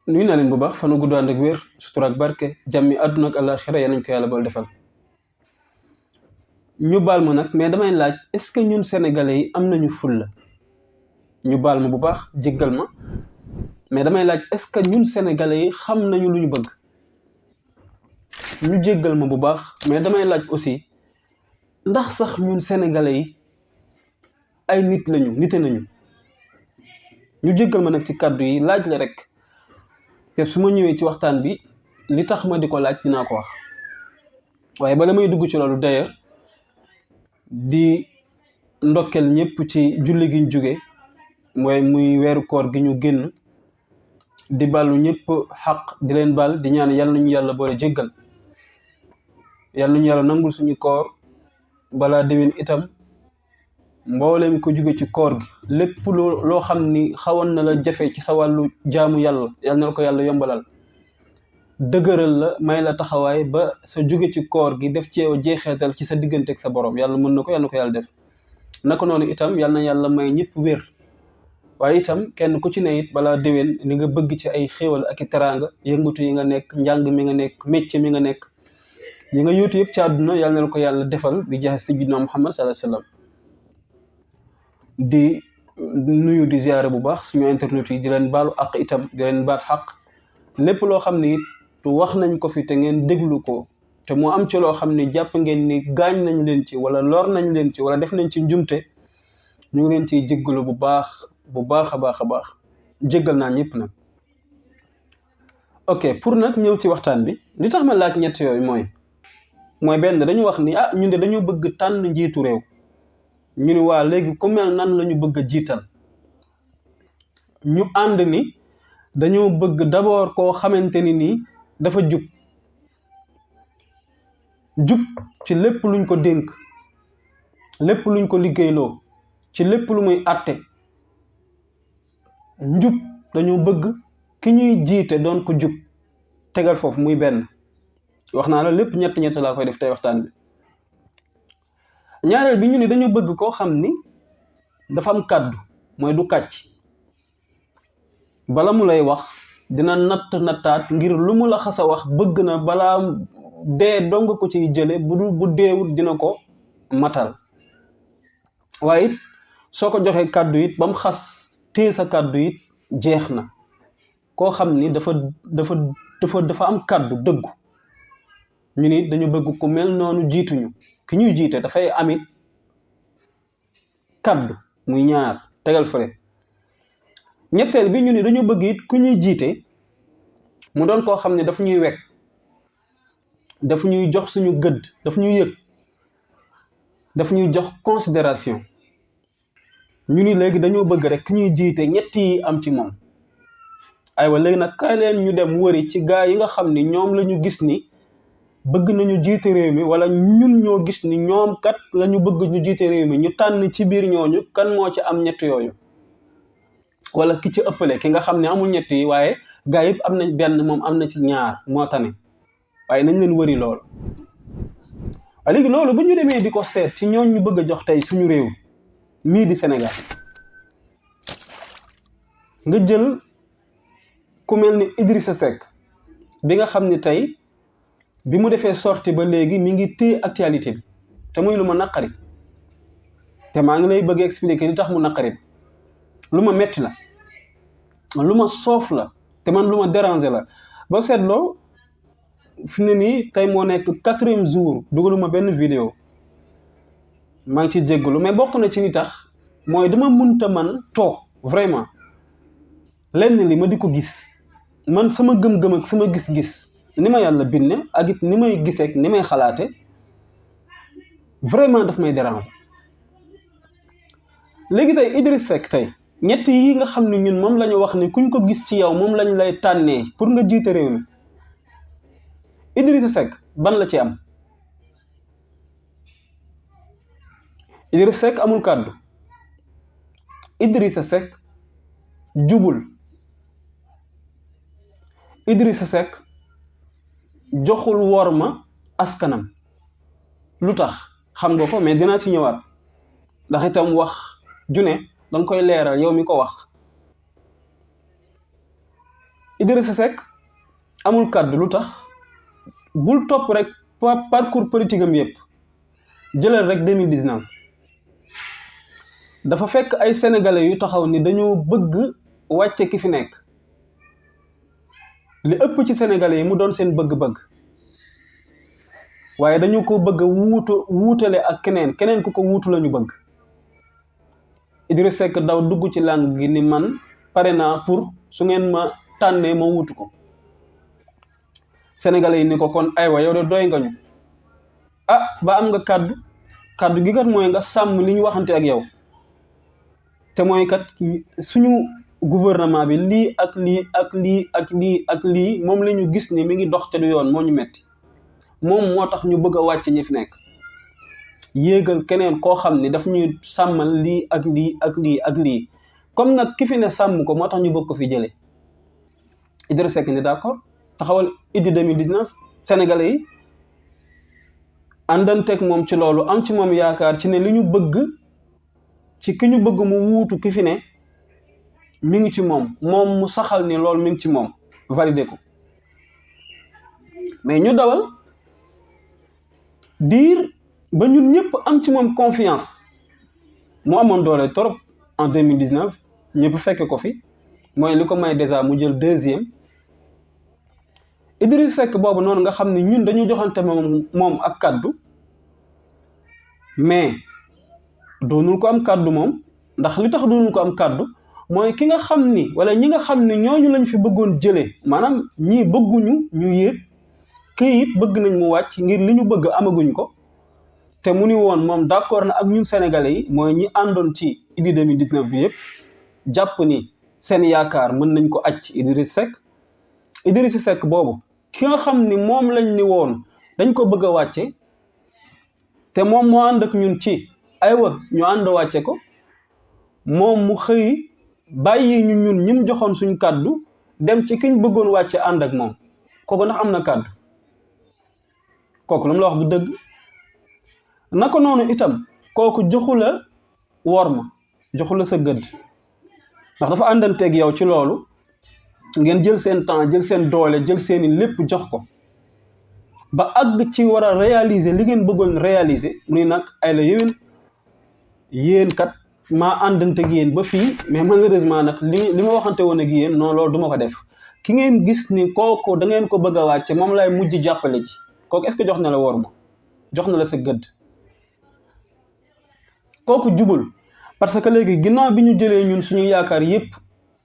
nuyu naa leen bu baax fanu gudd ànd ak wér sutura ak barke jàmmi àdduna ak àllaaxira yal nañ ko yàlla bool defal ñu baal ma nag mais damay laaj est-ce que ñun sénégalais yi am nañu fulla ñu baal ma bu baax jéggal ma mais damay laaj est-ce que ñun sénégalais yi xam nañu lu ñu bëgg ñu jéggal ma bu baax mais damay laaj aussi ndax sax ñun sénégalais yi ay nit lañu nite nañu ñu jéggal ma nag ci kàddu yi laaj la rek te su ma ñëwee ci waxtaan bi li tax ma di ko laaj dinaa ko wax waaye bala may dugg ci loolu d'ailleurs di ndokkel ñëpp ci julli gi ñu jóge mooy muy weeru koor gi ñu génn di balu ñëpp xaq di leen bal di ñaan yàlla nañu yàlla boole jéggal yàlla nañu yàlla nangul suñu koor balaa déwén itam mboolem ko jóge ci koor gi lépp loo xam ni xawoon na la jafe ci sa wàllu jaamu yàlla yàlla na la ko yàlla yombalal dëgëral la may la taxawaay ba sa jóge ci koor gi def ci yow jeexeetal ci sa diggante ak sa borom yàlla mën na ko yàlla na ko yàlla def naka noonu itam yàlla na yàlla may ñëpp wér waaye itam kenn ku ci ne it balaa déwén li nga bëgg ci ay xéewal ak i teraanga yëngatu yi nga nekk njàng mi nga nekk métier mi nga nekk yi nga yóotu yëpp ci àdduna yàlla na la ko yàlla defal bi jaaxe sayyidina Muhammad sallallahu alayhi wa sallam di nuyu di ziare bu baax suñu internet yi di leen baalu àq itam di leen baal xaq lépp loo xam ne it wax nañ ko fi te ngeen déglu ko te moo am ci loo xam ne jàpp ngeen ni gaañ nañ leen ci wala lor nañ leen ci wala def nañ ci njumte ñu ngi leen ciy jéggalu bu baax a baax jéggal naa ñëpp nag. ok pour nag ñëw ci waxtaan bi li tax ma laaj ñett yooyu mooy benn dañu wax ni ñun de dañu bëgg tànn njiitu réew ñu ni waa léegi ku mel nan la ñu bëgg a jiital ñu ànd ni dañoo bëgg d'abord koo xamante ni nii dafa jub ci lépp luñ ko dénk lépp luñ ko liggéeyloo ci lépp lu muy àtte njub dañoo bëgg ki ñuy jiite doon ko jub tegal foofu muy benn wax naa la lépp ñett laa koy def tey waxtaan bi ñaareel bi ñu ni dañu bëgg koo xam ni dafa am kàddu mooy du kàcc bala mu lay wax dina nattaat ngir lu mu la xas a wax bëgg na balaa dee dong ko ciy jële bu deewut dina ko matal waaye it soo ko joxee kàddu it ba mu xas téye sa kàddu it jeex na koo xam ni dafa am kàddu dëggu ñu ni dañu bëgg ku mel noonu jiituñu ki ñuy jiite dafay amit kàddu muy ñaar tegal fële ñetteel bi ñu ni dañu bëgg it ku ñuy jiite mu doon koo xam ne daf ñuy wekk daf ñuy jox suñu gëdd daf ñuy yëg daf ñuy jox considération ñu ni léegi dañoo bëgg rek ki ñuy jiite ñett yi am ci moom aywa léegi nag kaay leen ñu dem wëri ci gaa yi nga xam ni ñoom la ñu gis ni bëgg nañu jiite réew mi wala ñun ñoo gis ni ñoom kat la ñu bëgg ñu jiite réew mi ñu tànn ci biir ñooñu kan moo ci am ñett yooyu wala ki ci ëppale ki nga xam ne amul ñett yi waaye gaa yëpp am nañ benn moom am na ci ñaar moo tane waaye nañ leen wëri loolu waaye léegi loolu bu ñu demee di ko seet ci ñooñ ñu bëgg a jox tey suñu réew mii di Sénégal nga jël ku mel ni Idrissa Seck bi nga xam ni tey bi mu defee sorti ba léegi mi ngi téye actualité bi te muy lu ma naqari te maa ngi lay bëgg expliquer li tax mu naqari lu ma metti la lu ma soof la te man lu ma déranger la ba seetloo fi ne nii tey moo nekk 4e jour dugaluma benn vidéo maa ngi ciy jéggalu mais bokk na ci ni tax mooy dama munta man toog vraiment lenn li ma di ko gis man sama gëm-gëm ak sama gis-gis ni ma yàlla binne ak it ni may gisee ak ni may xalaate vraiment daf may déranger léegi tey Idriss Seck tey ñett yi nga xam ne ñun moom la ñu wax ni kuñ ko gis ci yow moom lañ lay tànnee pour nga jiite réew mi Idrissa Seck ban la ci am Idriss Seck amul kàddu Idrissa Seck jubul Idrissa Seck joxul worma askanam lu tax xam nga ko mais dinaa ci ñëwaat ndax itam wax june danga koy leeral yow mi ko wax Idrissa Seck amul kàddu lu tax bul topp rek parcours politique am yëpp jëlal rek 2019 dafa fekk ay sénégalais yu taxaw ni dañoo bëgg wàcce ki fi nekk li ëpp ci sénégalais yi mu doon seen bëgg-bëgg waaye dañu ko bëgg a wuutale ak keneen ku ko wuutu la ñu bëgg Idrissa Seck daw dugg ci langue gi ni man pare naa pour su ngeen ma tànnee ma wuutu ko sénégalais yi ni ko kon aywa yow de doy nga ñu ba am nga kàddu gi kat mooy nga sàmm li ñu waxante ak yow te mooy kat suñu gouvernement bi lii ak lii ak lii ak lii ak lii moom la ñu gis ni mi ngi dox te du yoon moo ñu metti moom moo tax ñu bëgg a wàcc ñi fi nekk yéegal keneen koo xam ni daf ñuy sàmmal lii ak lii ak lii ak lii comme nag ki fi ne sàmm ko moo tax ñu bëgg ko fi jëlee Idrissa Seck ni d'accord taxawal Idy 2019 sénégalais yi àndanteeg moom ci loolu am ci moom yaakaar ci ne li ñu bëgg ci ki ñu bëgg mu wuutu ki fi ne mi ngi ci moom mu saxal ni loolu mi ngi ci moom validé ko mais ñu dawal diir ba ñun ñëpp am ci moom confiance mu amoon doole trop en 2019 ñëpp fekke ko fi mooy li ko may déjà mu jël 2e Idrissa Seck boobu noonu nga xam ne ñun dañu joxante moom ak kàddu mais doonul ko am kàddu moom ndax li tax doonul ko am kàddu mooy ki nga xam ni wala ñi nga xam ne ñooñu lañ fi bëggoon jëlee maanaam ñii bëgguñu ñu yéeg kii it bëgg nañ mu wàcc ngir li ñu bëgg amaguñ ko te mu ni woon moom d'accord na ak ñun sénégalais yi mooy ñi àndoon ci Idy 2019 bi yëpp jàpp ni seen yaakaar mën nañ ko acc Idrissa Seck boobu ki nga xam ni moom lañ ni woon dañ ko bëgg a wàcce te moom moo ànd ak ñun ci aywa ñu ànd wàcce ko moom mu xëy bàyyi ñun ñim joxoon suñ kàddu dem ci kiñ bëggoon wàcce ànd ak moom kooku ndax am na kàddu kooku lu mu la wax du dëgg naka noonu itam kooku joxu la worma joxu la sa gëdd ndax dafa àndanteeg yow ci loolu ngeen jël seen temps jël seen doole jël seeni lépp jox ko ba àgg ci war a réaliser li ngeen bëggoon réaliser mu ni nag ay la yéen kat maa àndanteeg yéen ba fii mais malheureusement nag li ma waxante woon ak yéen non loolu du ma ko def ki ngeen gis ni kooku da ngeen ko bëgg a wàcce moom lay mujj jàppale ji kooku est-ce que jox na la worma jox na la sa gëdd kooku jubul parce que léegi ginnaaw bi ñu jëlee ñun suñu yaakaar yépp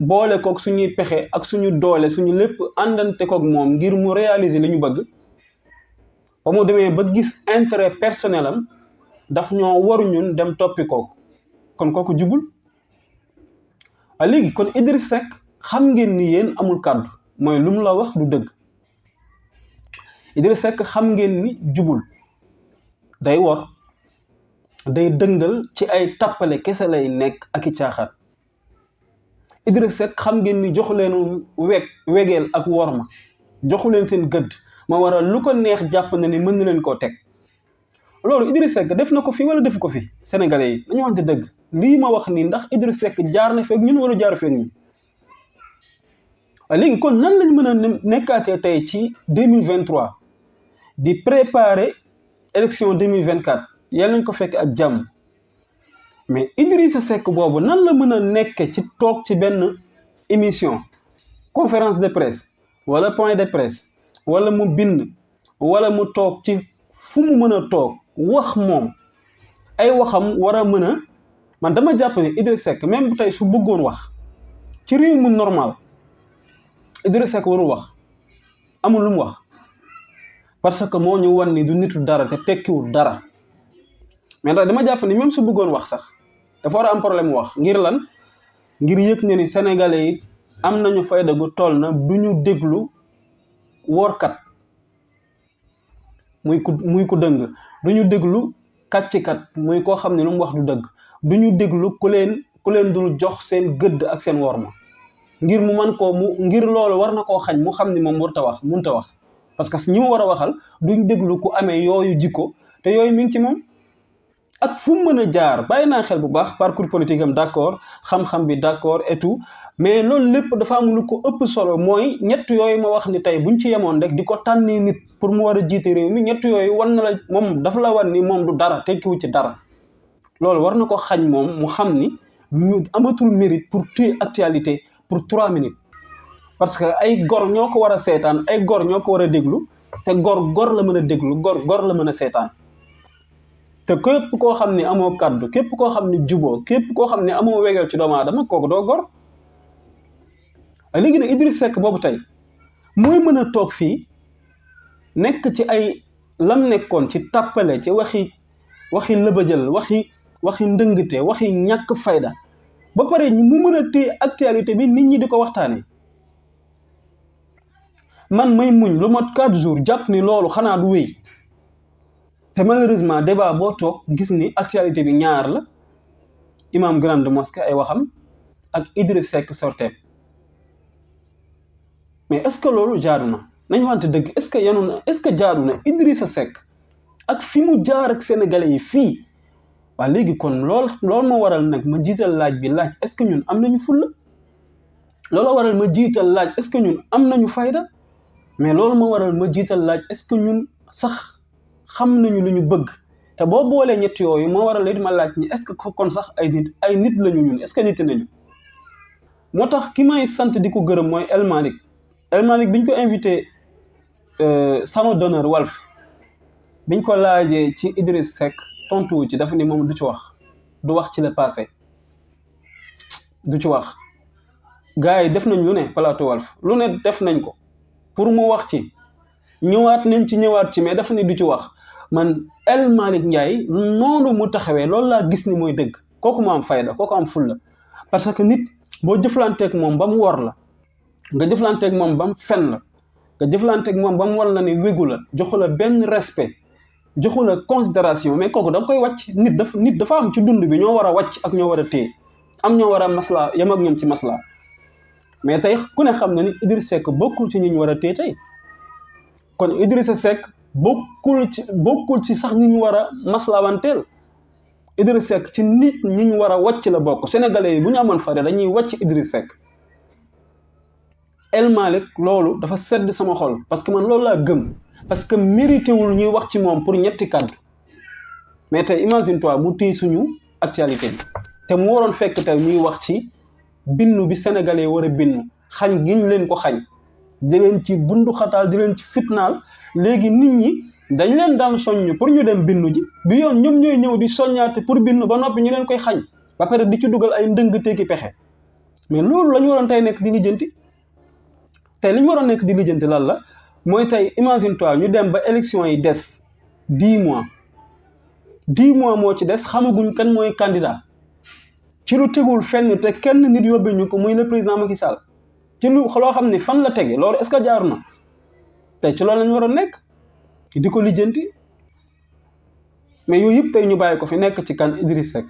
boole kook suñuy pexe ak suñu doole suñu lépp àndante kook moom ngir mu réaliser li ñu bëgg ba mu demee ba gis intérêt personnel am daf ñoo waru ñun dem toppi kooku kon kooku jubul léegi kon Idrissa Seck xam ngeen ni yéen amul kàddu mooy lu mu la wax du dëgg Idrissa Seck xam ngeen ni jubul day wor day dëngal ci ay tappale kese lay nekk ak i caaxaan Idrissa Seck xam ngeen ni joxu leen wegeel ak worma joxu leen seen gëdd ma waral lu ko neex jàpp na ni mën na leen koo teg loolu Idrissa Seck def na ko fi wala defu ko fi sénégalais yi dañu waxante dëgg lii ma wax nii ndax Idrissa Seck jaar na feeg ñun wala jaar feeg ñun léegi kon nan lañ mën a nekkaatee tey ci 2023 di préparer élection 2024 yàlla nañ ko fekk ak jàmm mais Idrissa Seck boobu nan la mën a nekke ci toog ci benn émission conférence de presse wala point de presse wala mu bind wala mu toog ci fu mu mën a toog wax moom ay waxam war a mën a man dama jàpp ne Idrissa Seck même bu tey su bëggoon wax ci réew mu normal Idrissa Seck warul wax amul lu mu wax parce que moo ñu wan ni du nitu dara te tekkiwul dara mais ndax dama jàpp ni même su bëggoon wax sax dafa war a am problème wax ngir lan ngir yëg ne ni sénégalais yi am nañu fayda gu toll na du ñu déglu woorkat muy ku dëng du ñu déglu kàccikat muy koo xam ne lu mu wax du dëgg du ñu déglu ku leen dul jox seen gëdd ak seen worma ngir mu man koo ngir loolu war na koo xañ mu xam ni moom warta wax munta wax parce que ñi mu war a waxal duñ déglu ku amee yooyu jikko te yooyu mi ngi ci moom ak fu mu mën a jaar bàyyi naa xel bu baax parcours politique am d'accord xam-xam bi d'accord et tout mais loolu lépp dafa am lu ko ëpp solo mooy ñett yooyu ma wax ni tey buñ ci yemoon rek di ko tànnee nit pour mu war a jiite réew mi ñett yooyu wan na la moom dafa la wan ni moom du dara tekkiwu ci dara loolu war na ko xañ moom mu xam ni ñu amatul mérite pour tuer actualité pour 3 minutes parce que ay gor ñoo ko war a seetaan ay gor ñoo ko war a déglu te gor la mën a déglu gor la mën a seetaan te képp koo xam ne amoo kàddu képp koo xam ne juboo képp koo xam ne amoo wegeel ci doomu aadama kooku doo gor léegi nag Idriss Seck boobu tey mooy mën a toog fii nekk ci ay lam nekkoon ci tàppale ci waxi lëbëjal waxi ndëngte waxi ñàkk fayda ba pare mu mën a téye actualité bi nit ñi di ko waxtaanee man may muñ lu mot 4 jours jàpp ni loolu xanaa du wéy te malheureusement débat boo toog gis ni actualité bi ñaar la imam grande mosquée ay waxam ak Idriss Seck sorteem mais est-ce que loolu jaadu na nañ wante dëgg est-ce que jaadu na Idrissa Seck ak fi mu jaar ak sénégalais yi fii waa léegi kon loolu moo waral nag ma jiital laaj bi laaj est-ce que ñun am nañu fulla loolu waral ma jiital laaj est-ce que ñun am nañu fayda mais loolu moo waral ma jiital laaj est-ce que ñun sax xam nañu lu ñu bëgg te boo boolee ñett yooyu moo waral it ma laaj ñi est-ce que kon sax ay nit lañu ñun est-ce que nit nañu moo tax ki may sant di ko gërëm mooy El Malick biñ ko invité salon d'honneur Walf biñ ko laajee ci Idriss Seck tontuwu ci dafa ni moom du ci wax du wax ci le passé du ci wax gars yi def nañ lu ne plateau Walf lu ne def nañ ko pour mu wax ci ñëwaat ci mais dafa ni du ci wax man El Malick Ndiaye noonu mu taxawee loolu laa gis ni mooy dëgg kooku mu am fayda kooku am fulla parce que nit boo jëflanteeg moom ba mu wor la nga jëflanteeg moom ba mu fen la nga jëflanteeg moom ba mu war la ne wégu la joxu la benn respect joxu la considération mais kooku da nga koy wàcc nit dafa am ci dund bi ñoo war a wàcc ak ñoo war a téye am ñoo war a masla yem ak ñoom ci masla mais tey ku ne xam na ni Idriss Seck bokkul ci ñi ñu war a téye tey kon Idrissa Seck bokkul ci sax ñi ñu war a maslawanteel Idriss Seck ci nit ñi ñu war a wàcc la bokk sénégalais yi bu ñu amoon fare dañuy wàcc Idriss Seck El Malick loolu dafa sedd sama xol parce que man loolu laa gëm parce que mérité wul ñuy wax ci moom pour ñetti kàddu mais tey imagine toi mu téye suñu actualité bi te mu waroon fekk tey ñuy wax ci binnu bi sénégalais war a binnu xañ giñ leen ko xañ di leen ci bundu xataal di leen ci fitnaal léegi nit ñi dañ leen daan soññ pour ñu dem binnu ji bi yoon ñoom ñooy ñëw di soññaate pour binnu ba noppi ñu leen koy xañ ba pare di ci dugal ay ndëng teeki pexe mais loolu la ñu waroon tey nekk di lijjanti tey li ñu waroon nekk di lijjanti lan la mooy tey imagine toi ñu dem ba élection yi des 10 mois moo ci des xamaguñ kan mooy candidat ci lu tegul fenn te kenn nit yóbbee ñu ko muy le président Macky Sall ci lu loo xam ne fan la tege loolu est-ce que jaaru na tey ci loolu lañu waroon nekk di ko lijjanti mais yooyu yëpp tey ñu bàyyi ko fi nekk ci kan Idriss Seck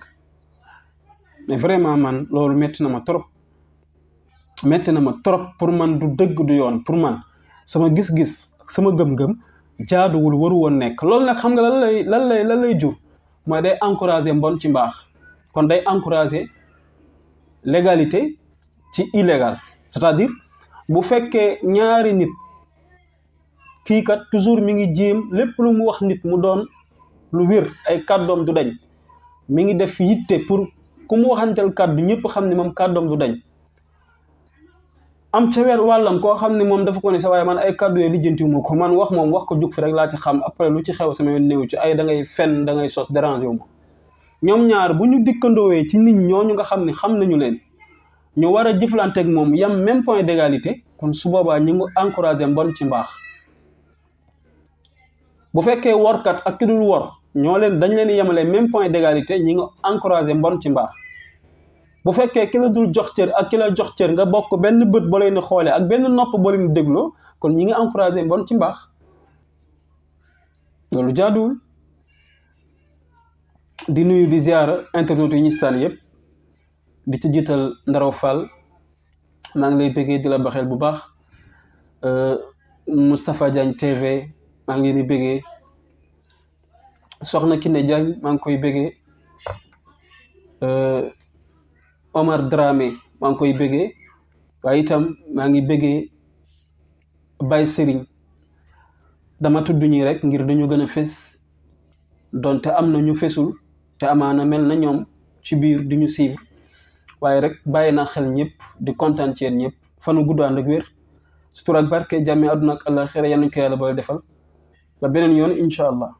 mais vraiment man loolu metti na ma trop pour man du dëgg du yoon pour man sama gis-gis sama gëm-gëm jaaduwul waru woon nekk loolu nag xam nga lan lay jur mooy day encourager mbon ci mbaax kon day encourager légalité ci illégal c'est-à-dire bu fekkee ñaari nit kii kat toujours mi ngi jéem lépp lu mu wax nit mu doon lu wér ay kàddoom du dañ mi ngi def yitte pour ku mu waxanteel kàddu ñëpp xam ne moom kàddoom du dañ am ca weer wàllam koo xam ne moom dafa ko ne sa waaye man ay kàddu yooyu lijjantiwuma ko man wax moom wax ko jug fi rek laa ci xam après lu ci xew sama yoon néew ci ay da ngay fen da ngay sos déranger wu ma ñoom ñaar bu ñu dikkandoowee ci nit ñooñu nga xam ne xam nañu leen ñu war a jëflanteeg moom yam même point d'égalité kon su boobaa ñu ngi encouragé mbon ci mbaax bu fekkee workat ak ki dul wor dañ leen yemale même point d'égalité ñi ngi encouragé mbon ci mbaax bu fekkee ki la dul jox cër ak ki la jox cër nga bokk benn bët boo leen di xoolee ak benn nopp boo leen di dégloo kon ñi ngi encouragé mbon ci mbaax loolu jaaduwul di nuyu di ziara internet yi ñu staan yëpp di ci jiital Ndaraw Fall maa ngi lay bëggee di la baxeel bu baax Moustapha Diagne TV maa ngi leen di bëggee Soxna Kiné Diagne maa ngi koy bëggee Omar Dramé maa ngi koy bëggee waaye itam maa ngi bëggee Baye Serigne dama tudd ñi rek ngir dañu gën a fés donte am na ñu fésul te amaana mel na ñoom ci biir di ñu suivre waaye rek bàyyi naa xel ñëpp di kontaan ci yéen ñëpp fanu gudd ànd ak wér sutura ak barke jàmmi àdduna ak àllaaxira yal nañu ko yàlla boole defal ba beneen yoon incha allah.